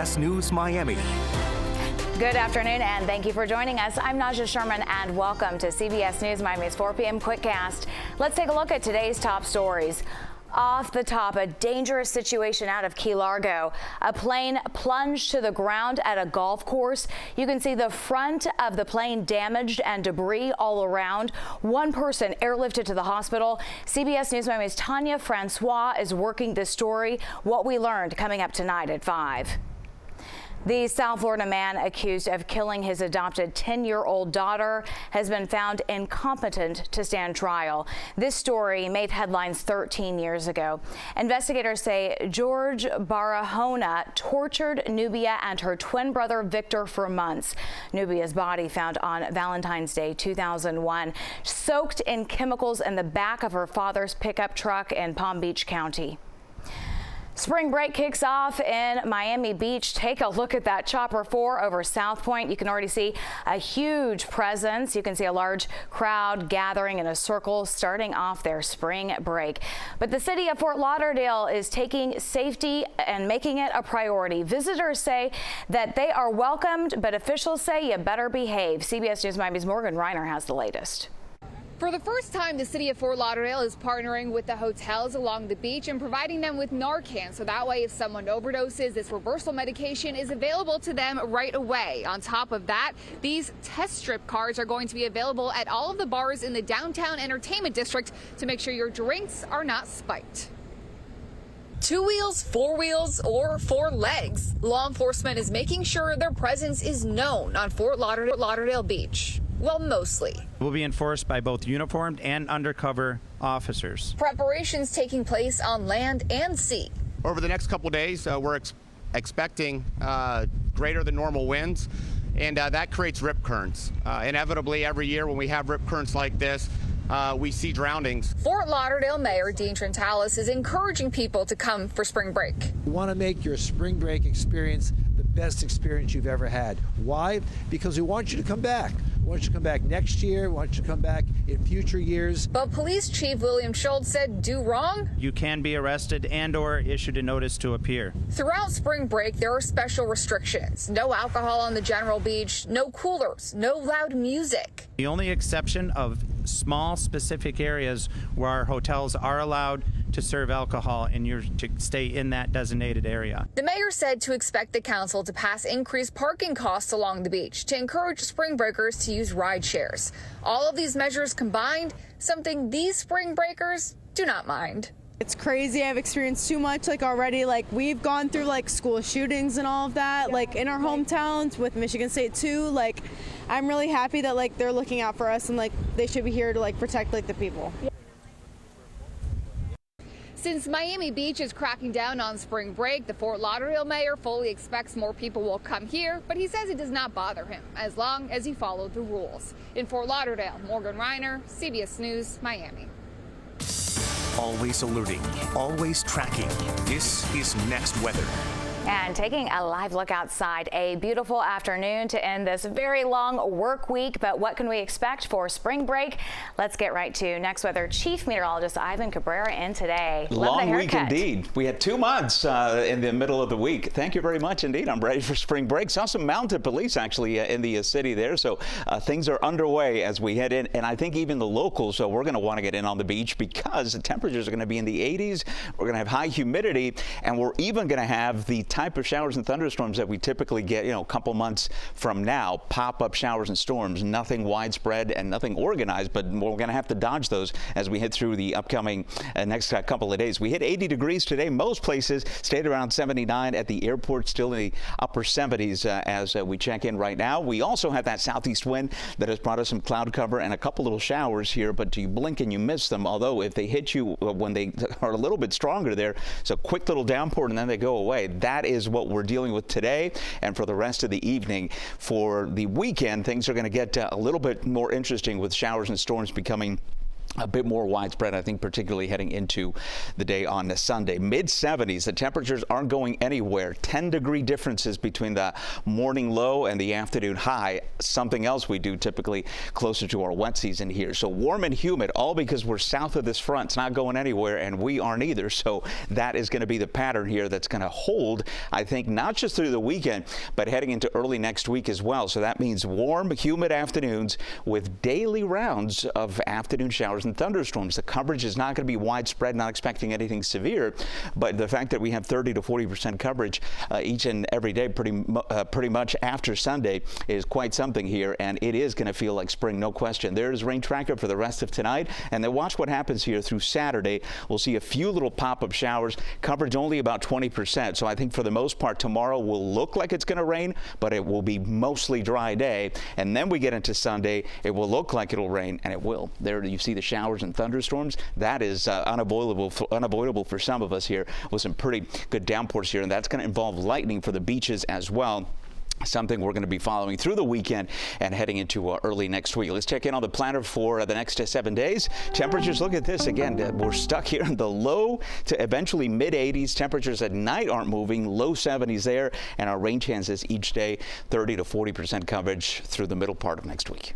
CBS News Miami. Good afternoon, and thank you for joining us. I'm Najahe Sherman, and welcome to CBS News Miami's 4 p.m. Quickcast. Let's take a look at today's top stories. Off the top, a dangerous situation out of Key Largo. A plane plunged to the ground at a golf course. You can see the front of the plane damaged and debris all around. One person airlifted to the hospital. CBS News Miami's Tanya Francois is working this story. What we learned coming up tonight at 5. The South Florida man accused of killing his adopted 10-year-old daughter has been found incompetent to stand trial. This story made headlines 13 years ago. Investigators say George Barahona tortured Nubia and her twin brother Victor for months. Nubia's body found on Valentine's Day 2001, soaked in chemicals in the back of her father's pickup truck in Palm Beach County. Spring break kicks off in Miami Beach. Take a look at that Chopper 4 over South Point. You can already see a huge presence. You can see a large crowd gathering in a circle starting off their spring break. But the city of Fort Lauderdale is taking safety and making it a priority. Visitors say that they are welcomed, but officials say you better behave. CBS News Miami's Morgan Reiner has the latest. For the first time, the city of Fort Lauderdale is partnering with the hotels along the beach and providing them with Narcan. So that way, if someone overdoses, this reversal medication is available to them right away. On top of that, these test strip cards are going to be available at all of the bars in the downtown entertainment district to make sure your drinks are not spiked. 2 wheels, 4 wheels, or 4 legs. Law enforcement is making sure their presence is known on Fort Lauderdale Beach. Well, mostly. Will be enforced by both uniformed and undercover officers. Preparations taking place on land and sea. Over the next couple of days, we're expecting greater than normal winds, and that creates rip currents. Inevitably, every year when we have rip currents like this, we see drownings. Fort Lauderdale Mayor Dean Trentalis is encouraging people to come for spring break. We want to make your spring break experience the best experience you've ever had. Why? Because we want you to come back. We want you to come back next year. We want you to come back in future years. But Police Chief William Schultz said, do wrong? You can be arrested and/or issued a notice to appear. Throughout spring break, there are special restrictions. No alcohol on the general beach, no coolers, no loud music. The only exception of small specific areas where our hotels are allowed to serve alcohol and you're to stay in that designated area. The mayor said to expect the council to pass increased parking costs along the beach to encourage spring breakers to use ride shares. All of these measures combined, something these spring breakers do not mind. It's crazy. I've experienced too much already. We've gone through school shootings and all of that, in our hometowns with Michigan State too. I'm really happy that they're looking out for us and they should be here to protect the people. Since Miami Beach is cracking down on spring break, the Fort Lauderdale mayor fully expects more people will come here, but he says it does not bother him as long as he followed the rules. In Fort Lauderdale, Morgan Reiner, CBS News, Miami. Always alerting, always tracking. This is Next Weather. And taking a live look outside, a beautiful afternoon to end this very long work week. But what can we expect for spring break? Let's get right to Next Weather Chief Meteorologist Ivan Cabrera in today. Long week indeed. We had 2 months in the middle of the week. Thank you very much indeed. I'm ready for spring break. Saw some mounted police actually in the city there. So things are underway as we head in. And I think even the locals, we're going to want to get in on the beach because the temperatures are going to be in the 80s. We're going to have high humidity, and we're even going to have the type of showers and thunderstorms that we typically get, a couple months from now. Pop-up showers and storms, nothing widespread and nothing organized, but we're going to have to dodge those as we head through the upcoming next couple of days. We hit 80 degrees today. Most places stayed around 79 at the airport, still in the upper 70s as we check in right now. We also have that southeast wind that has brought us some cloud cover and a couple little showers here, but you blink and you miss them. Although if they hit you when they are a little bit stronger there, it's a quick little downpour and then they go away. That is what we're dealing with today and for the rest of the evening. For the weekend, things are going to get a little bit more interesting with showers and storms becoming a bit more widespread, I think, particularly heading into the day on the Sunday. Mid-70s, the temperatures aren't going anywhere. 10-degree differences between the morning low and the afternoon high. Something else we do typically closer to our wet season here. So warm and humid, all because we're south of this front. It's not going anywhere, and we aren't either. So that is going to be the pattern here that's going to hold, I think, not just through the weekend, but heading into early next week as well. So that means warm, humid afternoons with daily rounds of afternoon showers and thunderstorms. The coverage is not going to be widespread, not expecting anything severe, but the fact that we have 30 to 40% coverage each and every day pretty much after Sunday is quite something here, and it is going to feel like spring, no question. There's rain tracker for the rest of tonight, and then watch what happens here through Saturday. We'll see a few little pop-up showers, coverage only about 20%, so I think for the most part tomorrow will look like it's going to rain, but it will be mostly dry day, and then we get into Sunday, it will look like it'll rain, and it will. There you see the showers and thunderstorms. That is unavoidable for some of us here with some pretty good downpours here, and that's going to involve lightning for the beaches as well. Something we're going to be following through the weekend and heading into early next week. Let's check in on the planner for the next 7 days. Temperatures, look at this again. We're stuck here in the low to eventually mid-80s. Temperatures at night aren't moving. Low 70s there, and our rain chances each day 30 to 40% coverage through the middle part of next week.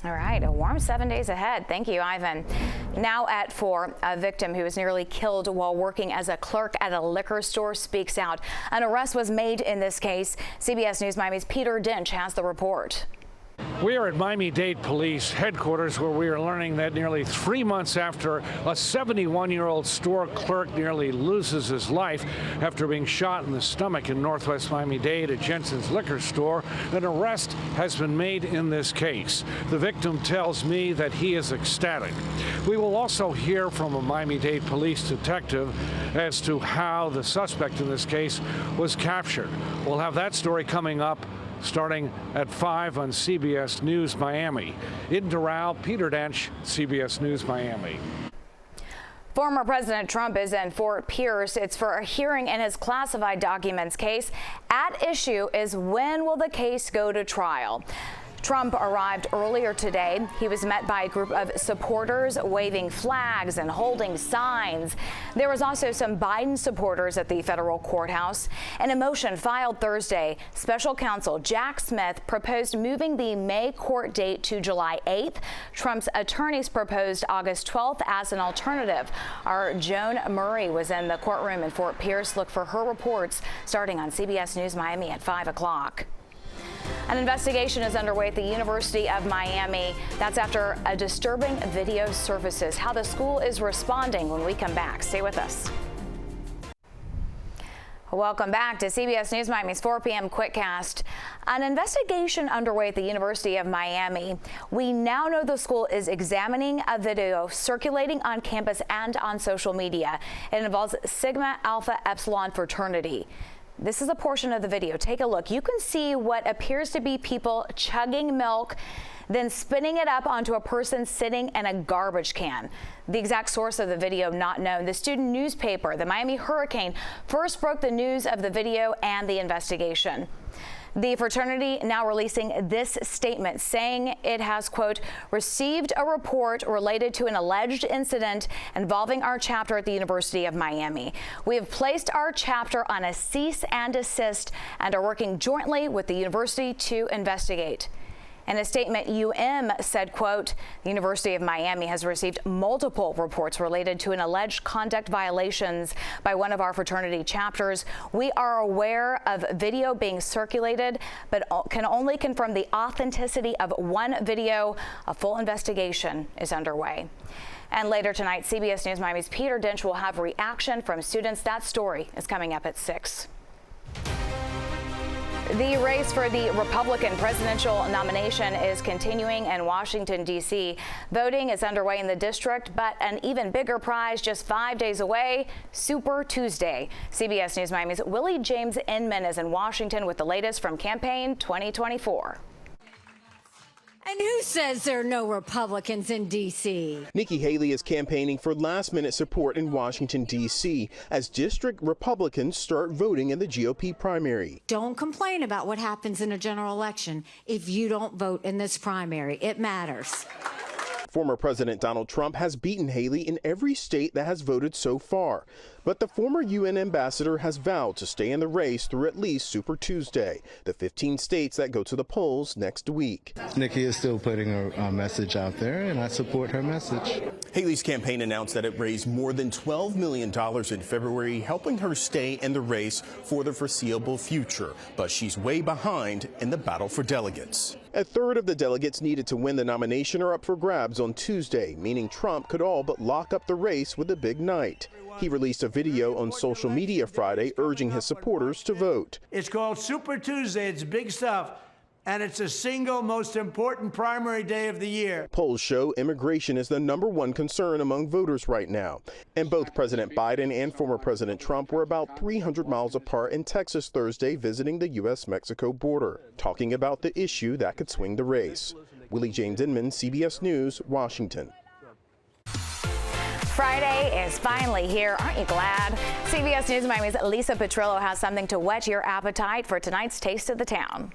All right, a warm 7 days ahead. Thank you, Ivan. Now at 4, a victim who was nearly killed while working as a clerk at a liquor store speaks out. An arrest was made in this case. CBS News Miami's Peter Dinch has the report. We are at Miami-Dade Police headquarters, where we are learning that nearly 3 months after a 71-year-old store clerk nearly loses his life after being shot in the stomach in northwest Miami-Dade at Jensen's liquor store, an arrest has been made in this case. The victim tells me that he is ecstatic. We will also hear from a Miami-Dade police detective as to how the suspect in this case was captured. We'll have that story coming up starting at 5 on CBS News Miami. In Doral, Peter Dench, CBS News Miami. Former President Trump is in Fort Pierce. It's for a hearing in his classified documents case. At issue is when will the case go to trial? Trump arrived earlier today. He was met by a group of supporters waving flags and holding signs. There was also some Biden supporters at the federal courthouse. In a motion filed Thursday, special counsel Jack Smith proposed moving the May court date to July 8th. Trump's attorneys proposed August 12th as an alternative. Our Joan Murray was in the courtroom in Fort Pierce. Look for her reports starting on CBS News Miami at 5 o'clock. An investigation is underway at the University of Miami. That's after a disturbing video surfaces. How the school is responding when we come back. Stay with us. Welcome back to CBS News Miami's 4 p.m. Quickcast. An investigation underway at the University of Miami. We now know the school is examining a video circulating on campus and on social media. It involves Sigma Alpha Epsilon fraternity. This is a portion of the video. Take a look. You can see what appears to be people chugging milk, then spinning it up onto a person sitting in a garbage can. The exact source of the video not known. The student newspaper, the Miami Hurricane, first broke the news of the video and the investigation. The fraternity now releasing this statement saying it has, quote, received a report related to an alleged incident involving our chapter at the University of Miami. We have placed our chapter on a cease and desist and are working jointly with the university to investigate. In a statement, UM said, quote, the University of Miami has received multiple reports related to an alleged conduct violations by one of our fraternity chapters. We are aware of video being circulated, but can only confirm the authenticity of one video. A full investigation is underway. And later tonight, CBS News Miami's Peter Dinch will have reaction from students. That story is coming up at 6. The race for the Republican presidential nomination is continuing in Washington, D.C. Voting is underway in the district, but an even bigger prize just 5 days away, Super Tuesday. CBS News Miami's Willie James Inman is in Washington with the latest from Campaign 2024. And who says there are no Republicans in D.C.? Nikki Haley is campaigning for last-minute support in Washington, D.C. as district Republicans start voting in the GOP primary. Don't complain about what happens in a general election if you don't vote in this primary. It matters. Former President Donald Trump has beaten Haley in every state that has voted so far. But the former UN ambassador has vowed to stay in the race through at least Super Tuesday, the 15 states that go to the polls next week. Nikki is still putting her message out there, and I support her message. Haley's campaign announced that it raised more than $12 million in February, helping her stay in the race for the foreseeable future. But she's way behind in the battle for delegates. A third of the delegates needed to win the nomination are up for grabs on Tuesday, meaning Trump could all but lock up the race with a big night. He released a video on social media Friday urging his supporters to vote. It's called Super Tuesday. It's big stuff. And it's the single most important primary day of the year. Polls show immigration is the #1 concern among voters right now. And both President Biden and former President Trump were about 300 miles apart in Texas Thursday visiting the U.S.-Mexico border, talking about the issue that could swing the race. Willie James Inman, CBS News, Washington. Friday is finally here. Aren't you glad? CBS News Miami's Lisa Petrillo has something to whet your appetite for tonight's Taste of the Town.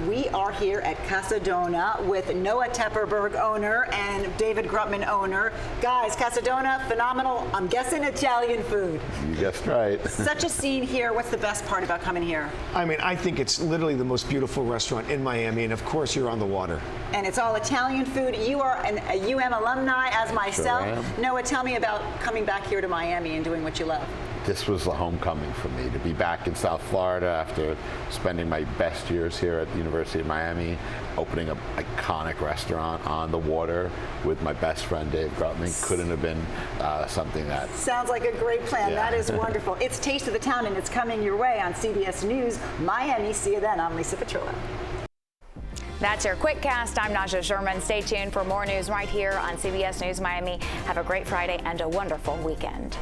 We are here at Casadona with Noah Tepperberg, owner, and David Grutman, owner. Guys, Casadona, phenomenal. I'm guessing Italian food. You guessed right. Such a scene here. What's the best part about coming here? I mean, I think it's literally the most beautiful restaurant in Miami, and of course, you're on the water. And it's all Italian food. You are a UM alumni, as myself. Sure am. Noah, tell me about coming back here to Miami and doing what you love. This was a homecoming for me, to be back in South Florida after spending my best years here at the University of Miami, opening an iconic restaurant on the water with my best friend Dave Grutman. Couldn't have been something that... Sounds like a great plan. Yeah. That is wonderful. It's Taste of the Town, and it's coming your way on CBS News Miami. See you then. I'm Lisa Petrillo. That's your Quickcast. I'm Najahe Sherman. Stay tuned for more news right here on CBS News Miami. Have a great Friday and a wonderful weekend.